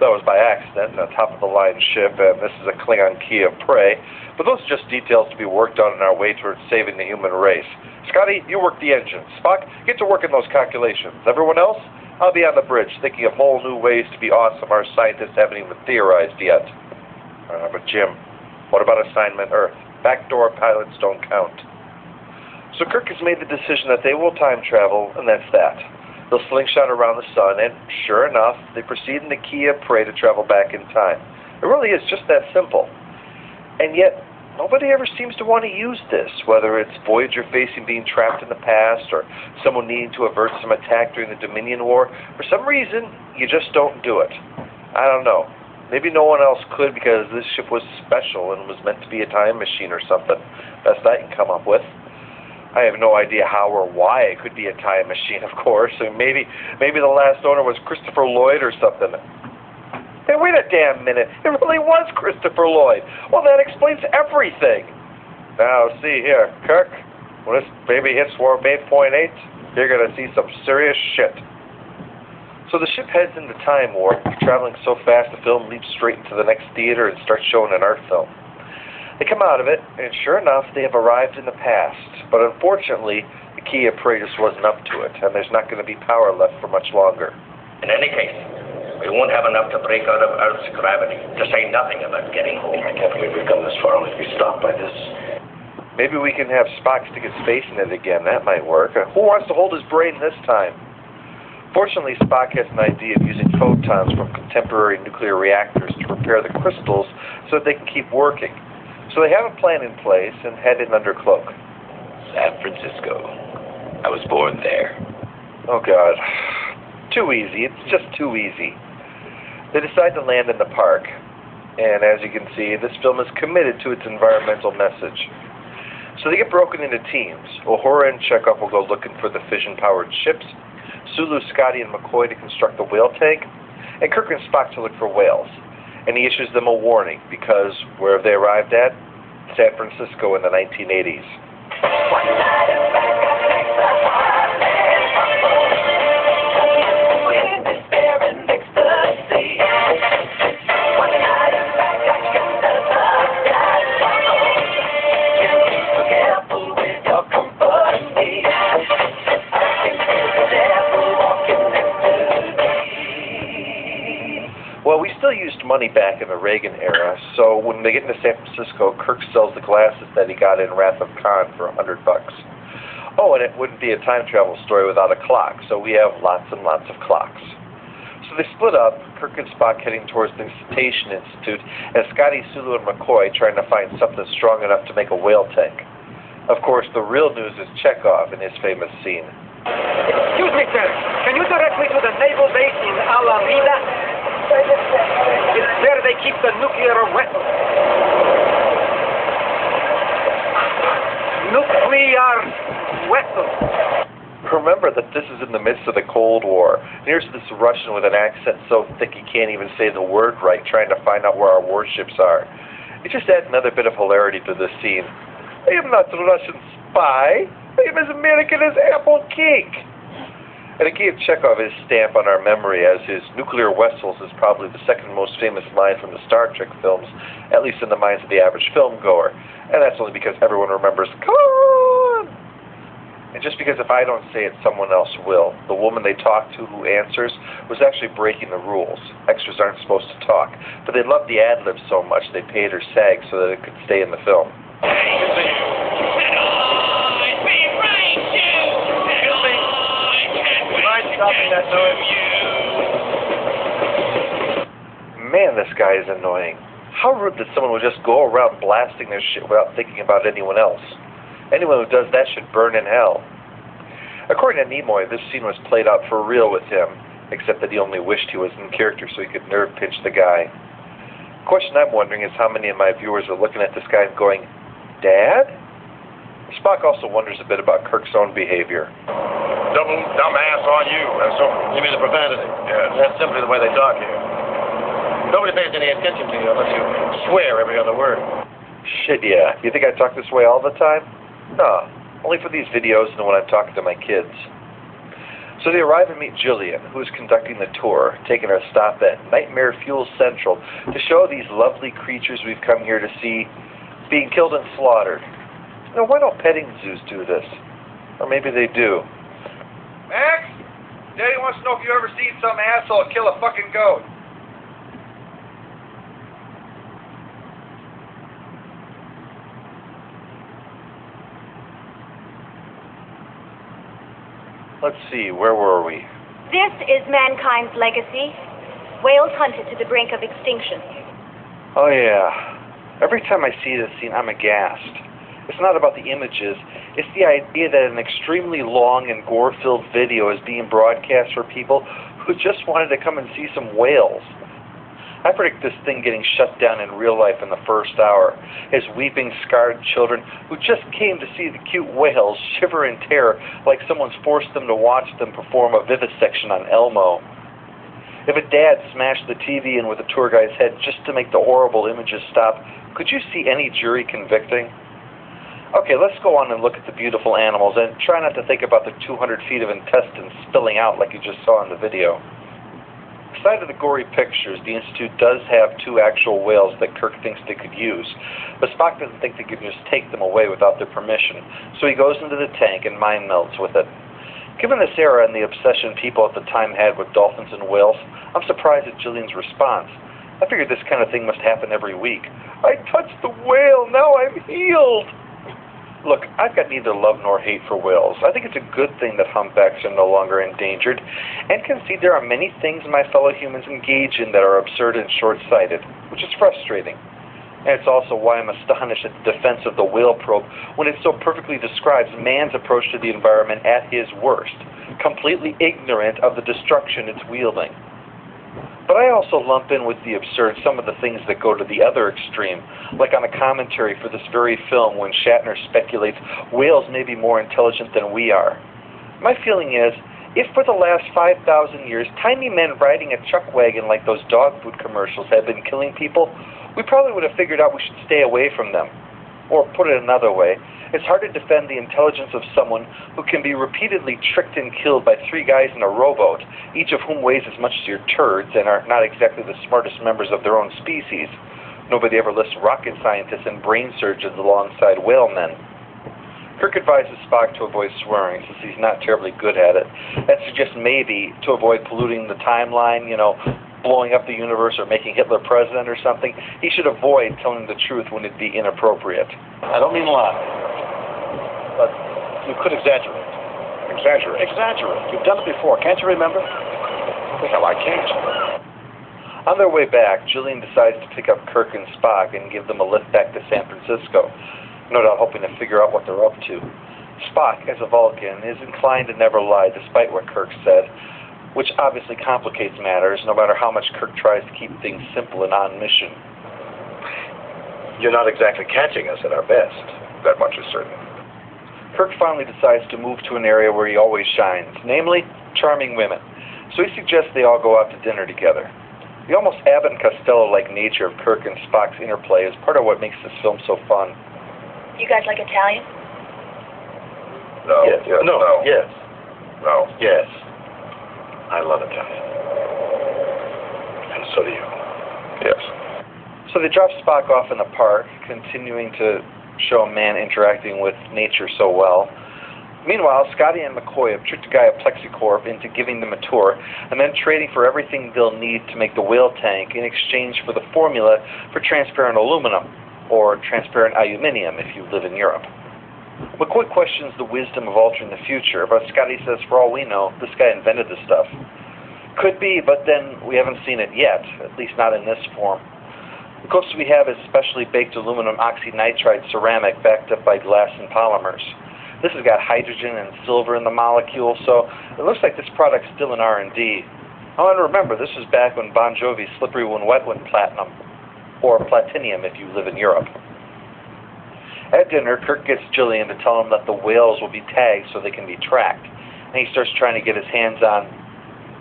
That was by accident, a top-of-the-line ship, and this is a Klingon key of prey. But those are just details to be worked on in our way towards saving the human race. Scotty, you work the engine. Spock, get to work in those calculations. Everyone else, I'll be on the bridge thinking of whole new ways to be awesome our scientists haven't even theorized yet. But Jim, what about assignment Earth? Backdoor pilots don't count. So Kirk has made the decision that they will time travel, and that's that. They'll slingshot around the sun, and sure enough, they proceed in the key of prey to travel back in time. It really is just that simple. And yet, nobody ever seems to want to use this, whether it's Voyager facing being trapped in the past, or someone needing to avert some attack during the Dominion War. For some reason, you just don't do it. I don't know. Maybe no one else could because this ship was special and was meant to be a time machine or something. Best I can come up with. I have no idea how or why it could be a time machine, of course. And maybe the last owner was Christopher Lloyd or something. Hey, wait a damn minute. It really was Christopher Lloyd. Well, that explains everything. Now, see here, Kirk. When this baby hits warp 8.8, you're going to see some serious shit. So the ship heads into time warp, traveling so fast the film leaps straight into the next theater and starts showing an art film. They come out of it, and sure enough, they have arrived in the past. But unfortunately, the key of prey just wasn't up to it, and there's not going to be power left for much longer. In any case, we won't have enough to break out of Earth's gravity, to say nothing about getting home. I can't believe we've come this far only to be stopped by this. Maybe we can have Spock stick his face in it again. That might work. Who wants to hold his brain this time? Fortunately, Spock has an idea of using photons from contemporary nuclear reactors to repair the crystals so that they can keep working. So they have a plan in place and head in under cloak. San Francisco. I was born there. Oh, God. Too easy. It's just too easy. They decide to land in the park. And as you can see, this film is committed to its environmental message. So they get broken into teams. Uhura and Chekhov will go looking for the fission-powered ships, Sulu, Scotty, and McCoy to construct the whale tank, and Kirk and Spock to look for whales. And he issues them a warning, because where have they arrived at? San Francisco in the 1980s. Well, we still used money back in the Reagan era, so when they get into San Francisco, Kirk sells the glasses that he got in Wrath of Khan for $100. Oh, and it wouldn't be a time travel story without a clock, so we have lots and lots of clocks. So they split up, Kirk and Spock heading towards the Cetacean Institute, and Scotty, Sulu, and McCoy trying to find something strong enough to make a whale tank. Of course, the real news is Chekhov in his famous scene. Excuse me, sir. Can you direct me to the naval base in Alameda? It's there they keep the nuclear weapons. Nuclear weapons. Remember that this is in the midst of the Cold War. And here's this Russian with an accent so thick he can't even say the word right, trying to find out where our warships are. It just adds another bit of hilarity to this scene. I am not a Russian spy. I am as American as apple cake. And it gave Chekhov his stamp on our memory, as his nuclear vessels is probably the second most famous line from the Star Trek films, at least in the minds of the average filmgoer. And that's only because everyone remembers, come on! And just because if I don't say it, someone else will. The woman they talked to who answers was actually breaking the rules. Extras aren't supposed to talk. But they loved the ad-libs so much they paid her SAG so that it could stay in the film. Man, this guy is annoying. How rude that someone would just go around blasting their shit without thinking about anyone else. Anyone who does that should burn in hell. According to Nimoy, this scene was played out for real with him, except that he only wished he was in character so he could nerve pinch the guy. The question I'm wondering is how many of my viewers are looking at this guy and going, Dad? Spock also wonders a bit about Kirk's own behavior. Double dumbass on you, and so you mean the profanity? Yes. That's simply the way they talk here. Nobody pays any attention to you unless you swear every other word. Shit, yeah. You think I talk this way all the time? No. Only for these videos and when I'm talking to my kids. So they arrive and meet Jillian, who is conducting the tour, taking our stop at Nightmare Fuel Central to show these lovely creatures we've come here to see being killed and slaughtered. Now, why don't petting zoos do this? Or maybe they do. Max? Daddy wants to know if you ever seen some asshole kill a fucking goat. Let's see, where were we? This is mankind's legacy. Whales hunted to the brink of extinction. Oh yeah. Every time I see this scene, I'm aghast. It's not about the images, it's the idea that an extremely long and gore-filled video is being broadcast for people who just wanted to come and see some whales. I predict this thing getting shut down in real life in the first hour, as weeping, scarred children who just came to see the cute whales shiver in terror like someone's forced them to watch them perform a vivisection on Elmo. If a dad smashed the TV in with a tour guide's head just to make the horrible images stop, could you see any jury convicting? Okay, let's go on and look at the beautiful animals, and try not to think about the 200 feet of intestines spilling out like you just saw in the video. Aside of the gory pictures, the Institute does have 2 actual whales that Kirk thinks they could use, but Spock doesn't think they can just take them away without their permission, so he goes into the tank and mind melts with it. Given this era and the obsession people at the time had with dolphins and whales, I'm surprised at Jillian's response. I figured this kind of thing must happen every week. I touched the whale, now I'm healed! Look, I've got neither love nor hate for whales. I think it's a good thing that humpbacks are no longer endangered, and concede there are many things my fellow humans engage in that are absurd and short-sighted, which is frustrating. And it's also why I'm astonished at the defense of the whale probe when it so perfectly describes man's approach to the environment at his worst, completely ignorant of the destruction it's wielding. But I also lump in with the absurd some of the things that go to the other extreme, like on a commentary for this very film when Shatner speculates whales may be more intelligent than we are. My feeling is, if for the last 5,000 years tiny men riding a chuck wagon like those dog food commercials had been killing people, we probably would have figured out we should stay away from them. Or put it another way, it's hard to defend the intelligence of someone who can be repeatedly tricked and killed by 3 guys in a rowboat, each of whom weighs as much as your turds and are not exactly the smartest members of their own species. Nobody ever lists rocket scientists and brain surgeons alongside whalemen. Kirk advises Spock to avoid swearing since he's not terribly good at it. That suggests maybe to avoid polluting the timeline, blowing up the universe or making Hitler president or something. He should avoid telling the truth when it'd be inappropriate. I don't mean lie, but you could exaggerate. Exaggerate? Exaggerate. You've done it before. Can't you remember? Hell, I can't. On their way back, Jillian decides to pick up Kirk and Spock and give them a lift back to San Francisco, no doubt hoping to figure out what they're up to. Spock, as a Vulcan, is inclined to never lie despite what Kirk said, which obviously complicates matters, no matter how much Kirk tries to keep things simple and on mission. You're not exactly catching us at our best. That much is certain. Kirk finally decides to move to an area where he always shines, namely, charming women. So he suggests they all go out to dinner together. The almost Abbott and Costello-like nature of Kirk and Spock's interplay is part of what makes this film so fun. You guys like Italian? No. Yes. Yes. No. No. Yes. No. Yes. I love Italian. And so do you. Yes. So they drop Spock off in the park, continuing to show a man interacting with nature so well. Meanwhile, Scotty and McCoy have tricked a guy at Plexicorp into giving them a tour and then trading for everything they'll need to make the whale tank in exchange for the formula for transparent aluminum, or transparent aluminium if you live in Europe. McCoy questions the wisdom of altering the future, but Scotty says for all we know, this guy invented this stuff. Could be, but then we haven't seen it yet, at least not in this form. The closest we have is specially baked aluminum oxynitride ceramic backed up by glass and polymers. This has got hydrogen and silver in the molecule, so it looks like this product's still in R&D. Oh, and remember, this was back when Bon Jovi's Slippery When Wet went platinum, or platinium if you live in Europe. At dinner, Kirk gets Jillian to tell him that the whales will be tagged so they can be tracked, and he starts trying to get his hands on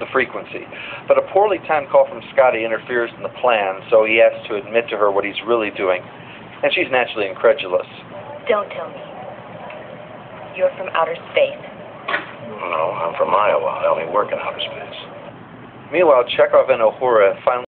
the frequency. But a poorly timed call from Scotty interferes in the plan, so he has to admit to her what he's really doing, and she's naturally incredulous. Don't tell me. You're from outer space. No, I'm from Iowa. I only work in outer space. Meanwhile, Chekhov and Uhura finally